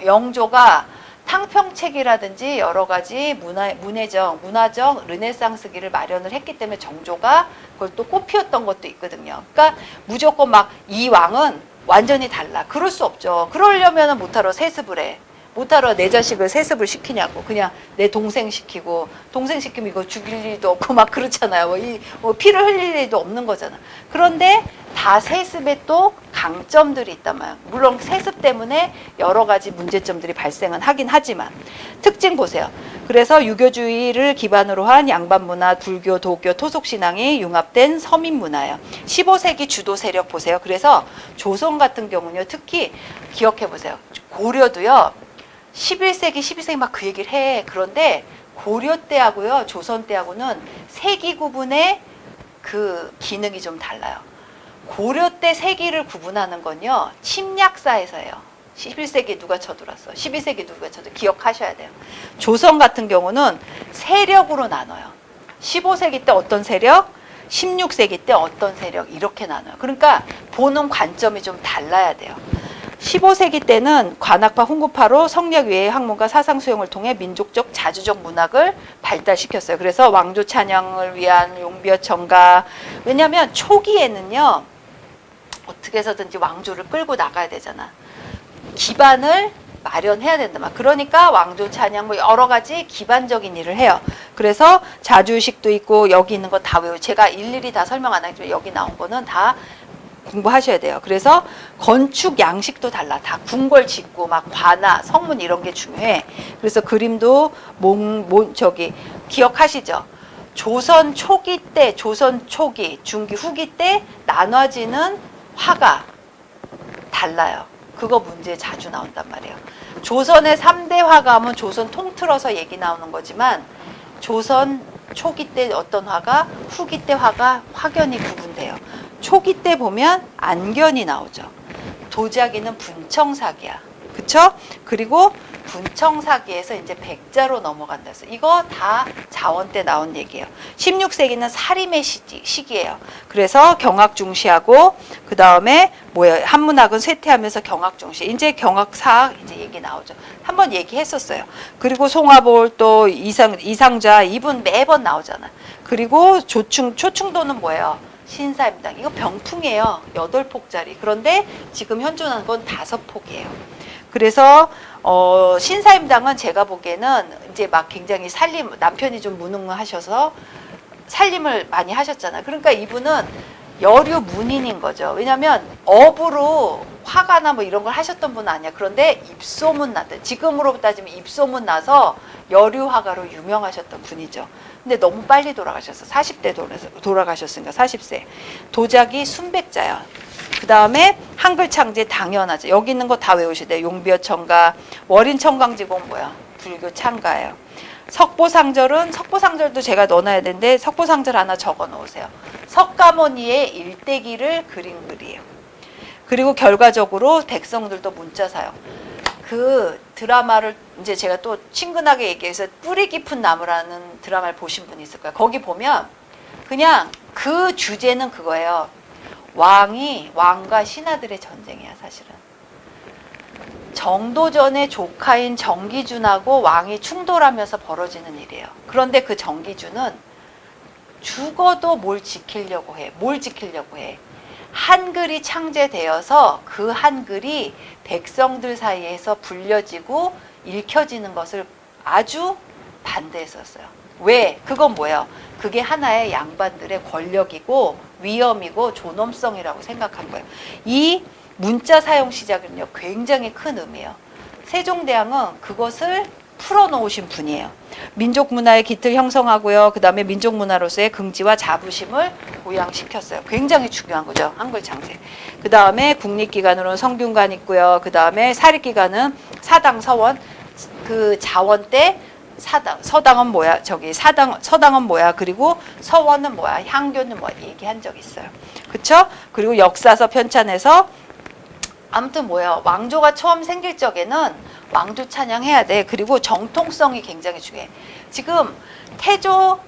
A: 영조가 탕평책이라든지 여러 가지 문화적 르네상스기를 마련을 했기 때문에 정조가 그걸 또 꽃피웠던 것도 있거든요. 그러니까 무조건 막 이 왕은 완전히 달라. 그럴 수 없죠. 그러려면 못하러 세습을 해. 못하러 내 자식을 세습을 시키냐고. 그냥 내 동생 시키고, 동생 시키면 이거 죽일 일도 없고 막 그렇잖아요. 뭐 피를 흘릴 일도 없는 거잖아. 그런데 다 세습에 또 강점들이 있단 말이에요. 물론 세습 때문에 여러 가지 문제점들이 발생은 하긴 하지만, 특징 보세요. 그래서 유교주의를 기반으로 한 양반문화, 불교, 도교, 토속신앙이 융합된 서민문화예요. 15세기 주도 세력 보세요. 그래서 조선 같은 경우는요, 특히 기억해 보세요. 고려도요, 11세기, 12세기 막 그 얘기를 해. 그런데 고려 때하고요, 조선 때하고는 세기 구분의 그 기능이 좀 달라요. 고려 때 세기를 구분하는 건요, 침략사에서예요. 11세기에 누가 쳐들었어. 12세기에 누가 쳐들었어. 기억하셔야 돼요. 조선 같은 경우는 세력으로 나눠요. 15세기 때 어떤 세력, 16세기 때 어떤 세력, 이렇게 나눠요. 그러니까 보는 관점이 좀 달라야 돼요. 15세기 때는 관악파, 훈구파로 성리학, 외의 학문과 사상 수용을 통해 민족적, 자주적 문학을 발달시켰어요. 그래서 왕조 찬양을 위한 용비어 청가. 왜냐하면 초기에는요, 어떻게 해서든지 왕조를 끌고 나가야 되잖아. 기반을 마련해야 된다 말. 그러니까 왕조 찬양 뭐 여러 가지 기반적인 일을 해요. 그래서 자주의식도 있고, 여기 있는 거 다 외우고, 제가 일일이 다 설명 안 하지만 여기 나온 거는 다 공부하셔야 돼요. 그래서 건축 양식도 달라. 다 궁궐 짓고 막 관아, 성문 이런 게 중요해. 그래서 그림도 기억하시죠? 조선 초기 때, 조선 초기, 중기, 후기 때 나눠지는 화가 달라요. 그거 문제에 자주 나온단 말이에요. 조선의 3대 화가 하면 조선 통틀어서 얘기 나오는 거지만, 조선 초기 때 어떤 화가, 후기 때 화가 확연히 구분돼요. 초기 때 보면 안견이 나오죠. 도자기는 분청사기야. 그쵸? 그리고 분청사기에서 이제 백자로 넘어간다 해서 이거 다 자원 때 나온 얘기예요. 16세기는 사림의 시기예요. 그래서 경학 중시하고, 그 다음에 한문학은 쇠퇴하면서 경학 중시. 이제 경학사학 이제 얘기 나오죠. 한번 얘기했었어요. 그리고 송화볼, 또 이상자, 이분 매번 나오잖아. 그리고 초충도는 뭐예요? 신사임당. 이거 병풍이에요. 8폭짜리. 그런데 지금 현존하는 건 5폭이에요. 그래서 신사임당은 제가 보기에는 이제 막 굉장히 남편이 좀 무능하셔서 살림을 많이 하셨잖아요. 그러니까 이분은 여류 문인인 거죠. 왜냐하면 업으로 화가나 뭐 이런 걸 하셨던 분은 아니야. 그런데 입소문 났대. 지금으로 따지면 입소문 나서 여류 화가로 유명하셨던 분이죠. 근데 너무 빨리 돌아가셨어. 40대 돌아가셨으니까 40세. 도자기 순백자야. 그 다음에 한글 창제 당연하죠. 여기 있는 거 다 외우셔야 돼요. 용비어 청가, 월인 청강지공 뭐야? 불교 창가예요. 석보상절도 제가 넣어놔야 되는데, 석보상절 하나 적어 놓으세요. 석가모니의 일대기를 그린 글이에요. 그리고 결과적으로 백성들도 문자 사용. 그 드라마를 이제 제가 또 친근하게 얘기해서 뿌리 깊은 나무라는 드라마를 보신 분이 있을 거예요. 거기 보면 그냥 그 주제는 그거예요. 왕과 신하들의 전쟁이야, 사실은. 정도전의 조카인 정기준하고 왕이 충돌하면서 벌어지는 일이에요. 그런데 그 정기준은 죽어도 뭘 지키려고 해. 뭘 지키려고 해. 한글이 창제되어서 그 한글이 백성들 사이에서 불려지고 읽혀지는 것을 아주 반대했었어요. 왜? 그건 뭐예요? 그게 하나의 양반들의 권력이고 위엄이고 존엄성이라고 생각한 거예요. 이 문자 사용 시작은요, 굉장히 큰 의미예요. 세종대왕은 그것을 풀어놓으신 분이에요. 민족 문화의 기틀 형성하고요. 그 다음에 민족 문화로서의 긍지와 자부심을 보양시켰어요. 굉장히 중요한 거죠. 한글 창제. 그 다음에 국립기관으로는 성균관 있고요. 그 다음에 사립기관은 사당, 서원. 그 자원 때 서당은 뭐야? 서당은 뭐야? 그리고 서원은 뭐야? 향교는 뭐야? 얘기한 적 있어요. 그쵸? 그리고 역사서 편찬에서 아무튼 뭐예요? 왕조가 처음 생길 적에는 왕조 찬양해야 돼. 그리고 정통성이 굉장히 중요해. 지금 태조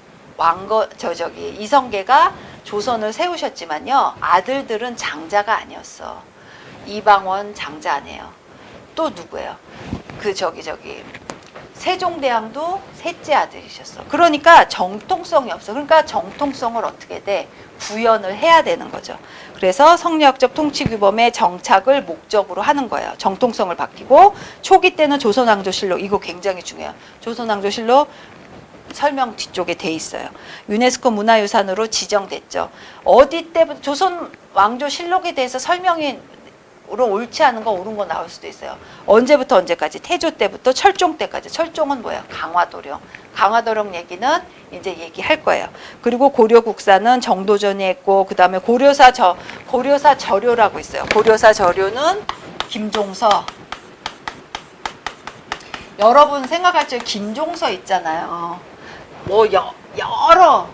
A: 이성계가 조선을 세우셨지만요, 아들들은 장자가 아니었어. 이방원 장자 아니에요. 또 누구예요? 세종대왕도 셋째 아들이셨어. 그러니까 정통성이 없어. 그러니까 정통성을 어떻게 돼? 구현을 해야 되는 거죠. 그래서 성리학적 통치규범의 정착을 목적으로 하는 거예요. 정통성을 바뀌고, 초기 때는 조선왕조실록, 이거 굉장히 중요해요. 조선왕조실록 설명 뒤쪽에 돼 있어요. 유네스코 문화유산으로 지정됐죠. 어디 때부터 조선왕조실록에 대해서 설명이 옳지 않은 거 옳은 거 나올 수도 있어요. 언제부터 언제까지? 태조 때부터 철종 때까지. 철종은 뭐예요? 강화도령. 강화도령 얘기는 이제 얘기할 거예요. 그리고 고려국사는 정도전이 했고, 그 다음에 고려사 저료라고 있어요. 고려사 저료는 김종서. 여러분 생각할 때 김종서 있잖아요. 뭐 여러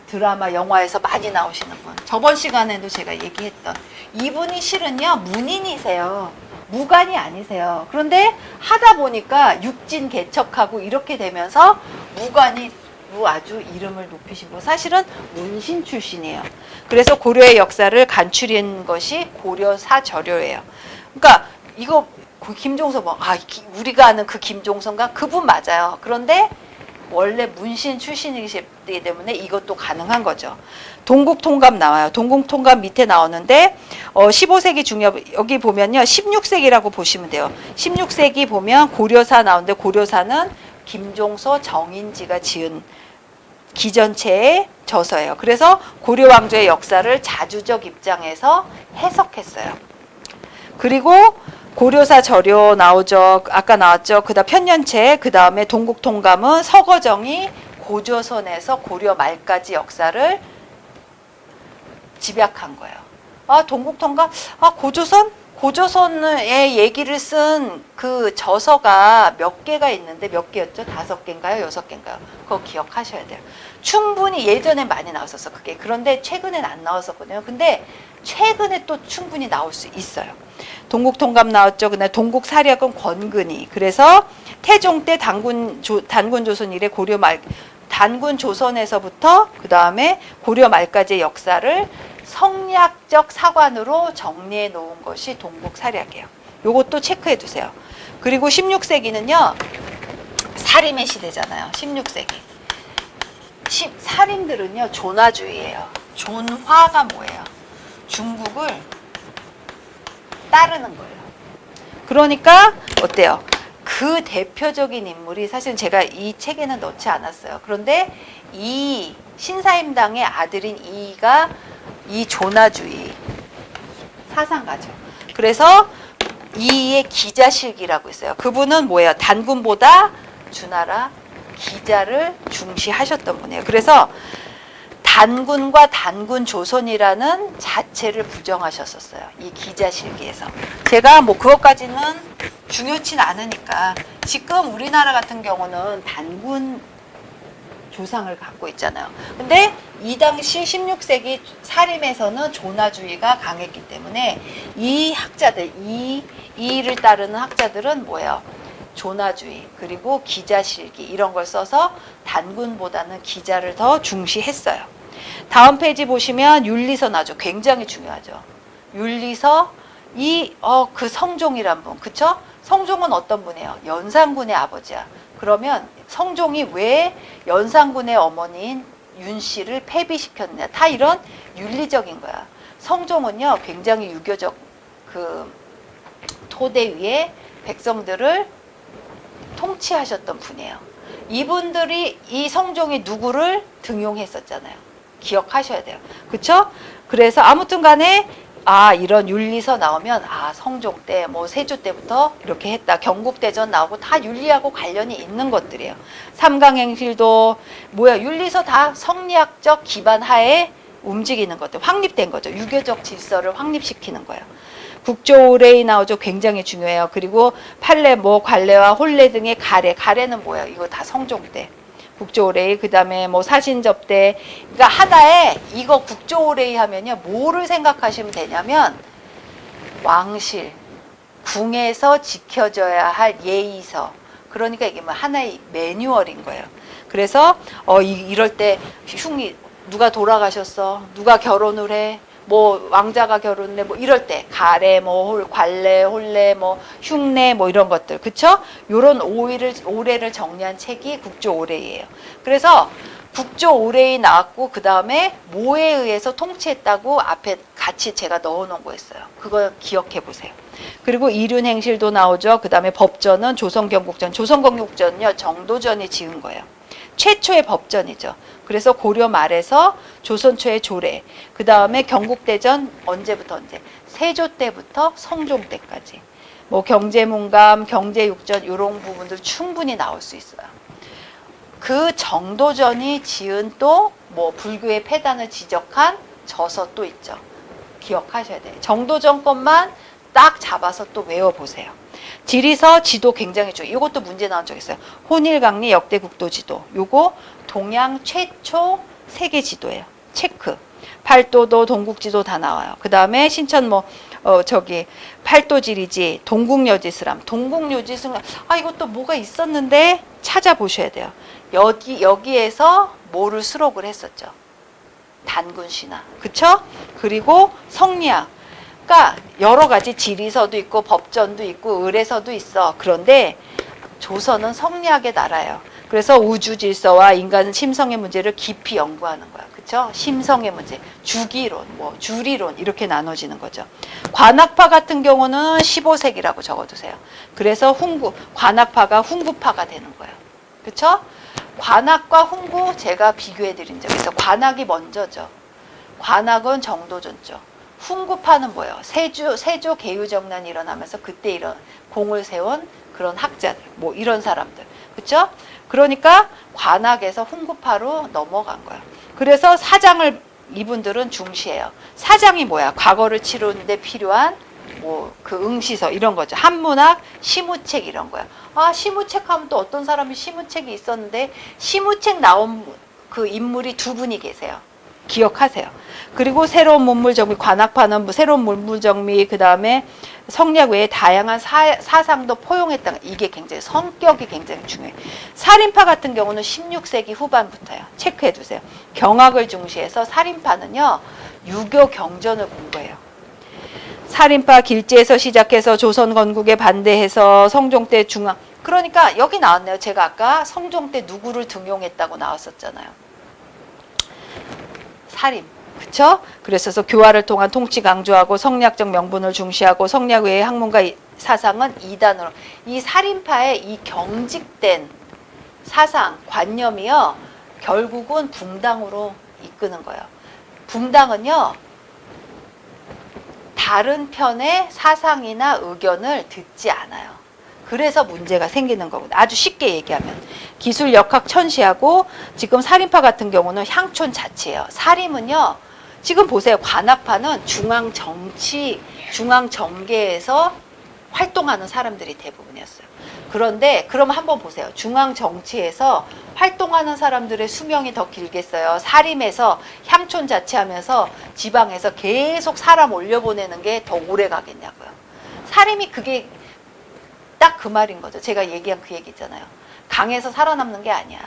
A: 드라마, 영화에서 많이 나오시는 분. 저번 시간에도 제가 얘기했던 이분이 실은요, 문인이세요. 무관이 아니세요. 그런데 하다 보니까 육진 개척하고 이렇게 되면서 무관이 아주 이름을 높이시고, 사실은 문신 출신이에요. 그래서 고려의 역사를 간추린 것이 고려사저료예요. 그러니까 이거 김종서 우리가 아는 그 김종서인가? 그분 맞아요. 그런데 원래 문신 출신이기 때문에 이것도 가능한 거죠. 동국통감 나와요. 동국통감 밑에 나오는데 15세기 중엽, 여기 보면요, 16세기라고 보시면 돼요. 16세기 보면 고려사 나오는데, 고려사는 김종서, 정인지가 지은 기전체의 저서예요. 그래서 고려왕조의 역사를 자주적 입장에서 해석했어요. 그리고 고려사 저료 나오죠. 아까 나왔죠. 그다음 편년체, 그 다음에 동국통감은 서거정이 고조선에서 고려 말까지 역사를 집약한 거예요. 동국통감, 고조선의 얘기를 쓴 그 저서가 몇 개가 있는데, 몇 개였죠? 5개인가요? 6개인가요? 그거 기억하셔야 돼요. 충분히 예전에 많이 나왔었어, 그게. 그런데 최근엔 안 나왔었거든요. 근데 최근에 또 충분히 나올 수 있어요. 동국통감 나왔죠. 그다음에 동국사력은 권근이. 그래서 태종 때 단군 조선 이래 단군 조선에서부터 그 다음에 고려 말까지의 역사를 성리학적 사관으로 정리해 놓은 것이 동국사력이에요. 요것도 체크해 두세요. 그리고 16세기는요, 사림의 시대잖아요. 16세기. 사림들은요, 존화주의예요. 존화가 뭐예요? 중국을 따르는 거예요. 그러니까 어때요? 그 대표적인 인물이, 사실 제가 이 책에는 넣지 않았어요. 그런데 이 신사임당의 아들인 이가 이 존화주의 사상가죠. 그래서 이의 기자실기라고 있어요. 그분은 뭐예요? 단군보다 주나라 기자를 중시하셨던 분이에요. 그래서 단군과 단군 조선이라는 자체를 부정하셨었어요. 이 기자실기에서. 제가 뭐 그것까지는 중요치 않으니까, 지금 우리나라 같은 경우는 단군 조상을 갖고 있잖아요. 근데 이 당시 16세기 사림에서는 존화주의가 강했기 때문에 이 학자들, 이를 따르는 학자들은 뭐예요? 존화주의, 그리고 기자실기 이런 걸 써서 단군보다는 기자를 더 중시했어요. 다음 페이지 보시면 윤리서 나죠. 굉장히 중요하죠. 윤리서 그 성종이란 분, 그쵸? 성종은 어떤 분이에요? 연산군의 아버지야. 그러면 성종이 왜 연산군의 어머니인 윤 씨를 폐비시켰느냐? 다 이런 윤리적인 거야. 성종은요, 굉장히 유교적 그 토대 위에 백성들을 통치하셨던 분이에요. 이분들이 이 성종이 누구를 등용했었잖아요. 기억하셔야 돼요. 그쵸? 그래서 아무튼 간에 이런 윤리서 나오면 성종 때 뭐 세조 때부터 이렇게 했다. 경국대전 나오고 다 윤리하고 관련이 있는 것들이에요. 삼강행실도 윤리서 다 성리학적 기반 하에 움직이는 것들, 확립된 거죠. 유교적 질서를 확립시키는 거예요. 국조오레이 나오죠. 굉장히 중요해요. 그리고 판례, 관례와 혼례 등의 가례는 뭐예요? 이거 다 성종 때. 국조오레이, 그 다음에 사신접대. 그러니까 하나에 이거 국조오레이 하면요. 뭐를 생각하시면 되냐면 왕실, 궁에서 지켜져야 할 예의서. 그러니까 이게 하나의 매뉴얼인 거예요. 그래서 이럴 때 누가 돌아가셨어? 누가 결혼을 해? 왕자가 결혼해, 이럴 때, 가래, 관례, 혼례, 흉내, 이런 것들. 그쵸? 요런 오례를 정리한 책이 국조오례예요. 그래서 국조오례이 나왔고, 그 다음에 뭐에 의해서 통치했다고 앞에 같이 제가 넣어 놓은 거였어요. 그거 기억해 보세요. 그리고 이륜행실도 나오죠. 그 다음에 법전은 조선경국전. 조선경국전은요, 정도전이 지은 거예요. 최초의 법전이죠. 그래서 고려 말에서 조선 초의 조례, 그 다음에 경국대전 언제부터 언제? 세조 때부터 성종 때까지. 경제문감, 경제육전 이런 부분들 충분히 나올 수 있어요. 그 정도전이 지은 또 불교의 폐단을 지적한 저서 또 있죠. 기억하셔야 돼요. 정도전 것만 딱 잡아서 또 외워보세요. 지리서 지도 굉장히 중요해요. 이것도 문제 나온 적 있어요. 혼일강리 역대 국도 지도. 요거 동양 최초 세계 지도예요. 체크. 팔도도 동국지도 다 나와요. 그 다음에 신천 팔도지리지, 동국여지스람. 동국여지스람, 이것도 뭐가 있었는데 찾아보셔야 돼요. 여기에서 뭐를 수록을 했었죠? 단군신화. 그쵸? 그리고 성리학. 그러니까 여러 가지 지리서도 있고 법전도 있고 의례서도 있어. 그런데 조선은 성리학의 나라예요. 그래서 우주 질서와 인간 심성의 문제를 깊이 연구하는 거야. 그렇죠? 심성의 문제, 주기론, 주리론 이렇게 나눠지는 거죠. 관학파 같은 경우는 15세기라고 적어두세요. 그래서 관학파가 훈구파가 되는 거예요. 그렇죠? 관학과 훈구 제가 비교해 드린 적이 있어요. 관학이 먼저죠. 관학은 정도전죠. 훈구파는 뭐예요? 세조 개유정난이 일어나면서 그때 이런 공을 세운 그런 학자들, 이런 사람들. 그렇죠? 그러니까 관학에서 훈구파로 넘어간 거예요. 그래서 사장을 이분들은 중시해요. 사장이 뭐야? 과거를 치르는데 필요한 그 응시서 이런 거죠. 한문학, 시무책 이런 거야. 시무책 하면 또 어떤 사람이 시무책이 있었는데 시무책 나온 그 인물이 두 분이 계세요. 기억하세요. 그리고 새로운 문물 정리, 관학파는 새로운 문물 정리, 그 다음에 성리학 외에 다양한 사상도 포용했다. 이게 굉장히 성격이 굉장히 중요해요. 살인파 같은 경우는 16세기 후반부터요. 체크해 두세요. 경학을 중시해서 살인파는요, 유교 경전을 공부해요. 살인파 길제에서 시작해서 조선 건국에 반대해서 성종 때 중앙. 그러니까 여기 나왔네요. 제가 아까 성종 때 누구를 등용했다고 나왔었잖아요. 살인. 그쵸? 그래서 교화를 통한 통치 강조하고 성리학적 명분을 중시하고 성리학 외의 학문과 사상은 이단으로. 이 살인파의 이 경직된 사상, 관념이요. 결국은 붕당으로 이끄는 거예요. 붕당은요. 다른 편의 사상이나 의견을 듣지 않아요. 그래서 문제가 생기는 거거든요. 아주 쉽게 얘기하면. 기술 역학 천시하고 지금 살인파 같은 경우는 향촌 자체예요. 살인은요. 지금 보세요. 관학파는 중앙정계에서 활동하는 사람들이 대부분이었어요. 그런데 그럼 한번 보세요. 중앙정치에서 활동하는 사람들의 수명이 더 길겠어요. 사림에서 향촌 자치하면서 지방에서 계속 사람 올려보내는 게 더 오래 가겠냐고요. 사림이 그게 딱 그 말인 거죠. 제가 얘기한 그 얘기 있잖아요. 강에서 살아남는 게 아니야.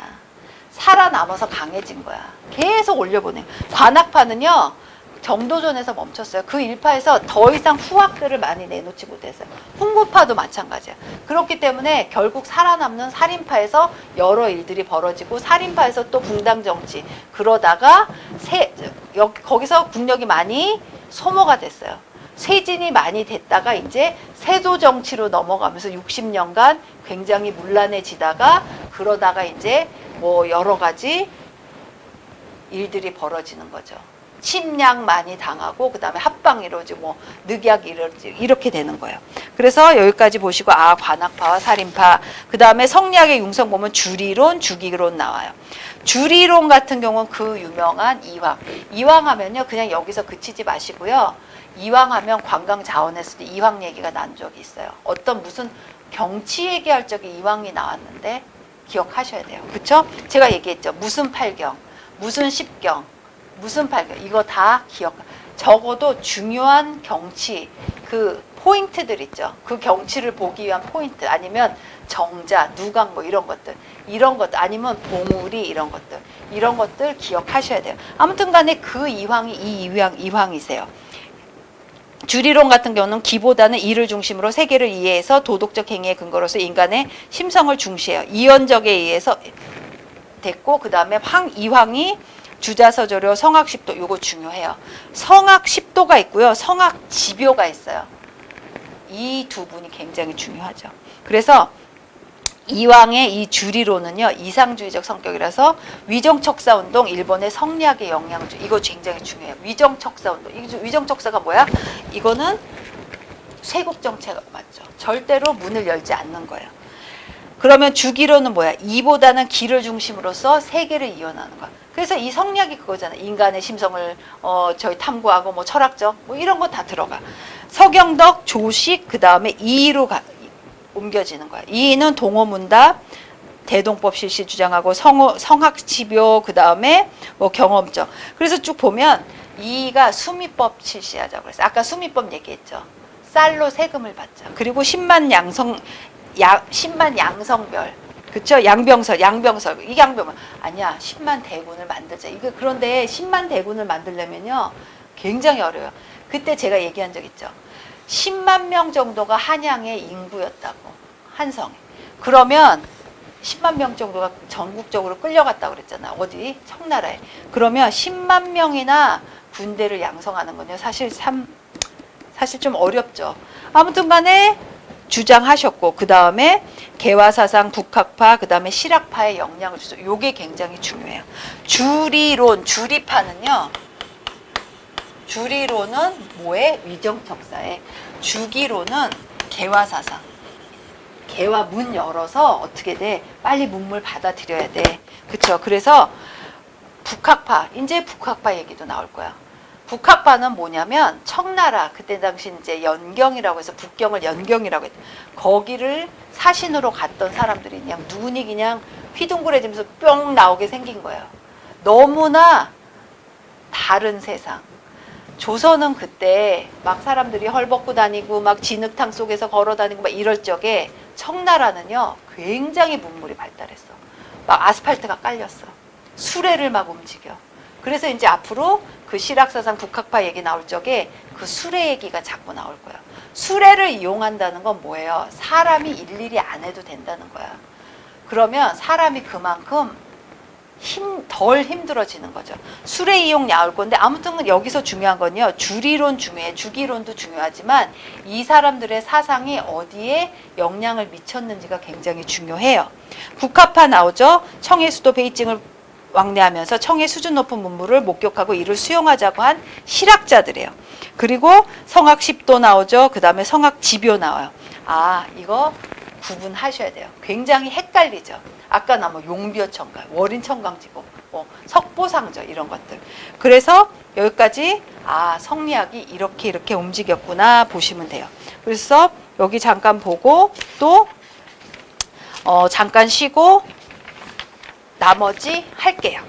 A: 살아남아서 강해진 거야. 계속 올려보내. 관악파는요, 정도전에서 멈췄어요. 그 일파에서 더 이상 후학들을 많이 내놓지 못했어요. 훈구파도 마찬가지야. 그렇기 때문에 결국 살아남는 살인파에서 여러 일들이 벌어지고, 살인파에서 또 붕당 정치, 그러다가 거기서 국력이 많이 소모가 됐어요. 쇠진이 많이 됐다가 이제 세도 정치로 넘어가면서 60년간 굉장히 문란해지다가, 그러다가 이제 뭐 여러 가지 일들이 벌어지는 거죠. 침략 많이 당하고, 그 다음에 합방 이루어지고, 뭐 늑약 이루어지고, 이렇게 되는 거예요. 그래서 여기까지 보시고, 아, 관악파와 살인파. 그 다음에 성리학의 융성 보면 주리론, 주기론 나와요. 주리론 같은 경우는 그 유명한 이황. 이황 하면요, 그냥 여기서 그치지 마시고요. 이황 하면 관광 자원했을 때 이황 얘기가 난 적이 있어요. 어떤 무슨 경치 얘기할 적에 이황이 나왔는데 기억하셔야 돼요. 그쵸? 제가 얘기했죠. 무슨 팔경, 무슨 십경, 무슨 팔경, 이거 다 기억. 적어도 중요한 경치, 그 포인트들 있죠. 그 경치를 보기 위한 포인트, 아니면 정자, 누강 뭐 이런 것들, 아니면 봉우리 이런 것들 기억하셔야 돼요. 아무튼 간에 그 이황이 이황이세요. 주리론 같은 경우는 기보다는 이를 중심으로 세계를 이해해서 도덕적 행위의 근거로서 인간의 심성을 중시해요. 이원적에 의해서 됐고, 그 다음에 이황이 주자서조료 성학십도, 요거 중요해요. 성학십도가 있고요, 성학지묘가 있어요. 이 두 분이 굉장히 중요하죠. 그래서 이황의 이 주리론은요, 이상주의적 성격이라서 위정척사운동, 일본의 성리학의 영향을 줘. 이거 굉장히 중요해요. 위정척사운동. 위정척사가 뭐야? 이거는 쇄국정책 맞죠. 절대로 문을 열지 않는 거예요. 그러면 주기론은 뭐야? 이보다는 기를 중심으로써 세계를 이어나는 거야. 그래서 이 성리학이 그거잖아. 인간의 심성을 저희 탐구하고, 뭐 철학적 뭐 이런 거 다 들어가. 서경덕, 조식, 그 다음에 이의로 옮겨지는 거야. 이의는 동어문답, 대동법 실시 주장하고, 성학지묘, 그 다음에 뭐 경험적. 그래서 쭉 보면 이의가 수미법 실시하자고 그랬어요. 아까 수미법 얘기했죠. 쌀로 세금을 받자. 그리고 10만 양성별, 그쵸? 양병설. 이 양병설 아니야. 10만 대군을 만들자. 이거 그런데 10만 대군을 만들려면요, 굉장히 어려워요. 그때 제가 얘기한 적 있죠. 10만 명 정도가 한양의 인구였다고, 한성에. 그러면 10만 명 정도가 전국적으로 끌려갔다고 그랬잖아. 어디? 청나라에. 그러면 10만 명이나 군대를 양성하는 건요, 사실 좀 어렵죠. 아무튼 간에 주장하셨고, 그 다음에 개화사상, 북학파, 그 다음에 실학파의 영향을 주죠. 요게 굉장히 중요해요. 주리론은 뭐에? 위정척사에. 주기론은 개화사상. 개화 문 열어서 어떻게 돼? 빨리 문물 받아들여야 돼. 그쵸? 그래서 북학파, 이제 북학파 얘기도 나올 거야. 북학파는 뭐냐면 청나라, 그때 당시 이제 연경이라고 해서 북경을 연경이라고 했대. 거기를 사신으로 갔던 사람들이 그냥 눈이 그냥 휘둥그레지면서 뿅 나오게 생긴 거예요. 너무나 다른 세상. 조선은 그때 막 사람들이 헐벗고 다니고 막 진흙탕 속에서 걸어 다니고 막 이럴 적에, 청나라는요 굉장히 문물이 발달했어. 막 아스팔트가 깔렸어. 수레를 막 움직여. 그래서 이제 앞으로 그 실학사상 북학파 얘기 나올 적에 그 수레 얘기가 자꾸 나올 거야. 수레를 이용한다는 건 뭐예요? 사람이 일일이 안 해도 된다는 거야. 그러면 사람이 그만큼 덜 힘들어지는 거죠. 수레 이용 나올 건데, 아무튼 여기서 중요한 건요, 주리론 중요해. 주기론도 중요하지만 이 사람들의 사상이 어디에 영향을 미쳤는지가 굉장히 중요해요. 북학파 나오죠. 청해 수도 베이징을 왕래하면서 청해 수준 높은 문물을 목격하고 이를 수용하자고 한 실학자들이에요. 그리고 성학십도 나오죠. 그 다음에 성학지묘 나와요. 아, 이거 구분하셔야 돼요. 굉장히 헷갈리죠. 아까 나 뭐 용비어천가, 월인천강지고, 뭐 석보상저 이런 것들. 그래서 여기까지 성리학이 이렇게 움직였구나 보시면 돼요. 그래서 여기 잠깐 보고 또 잠깐 쉬고 나머지 할게요.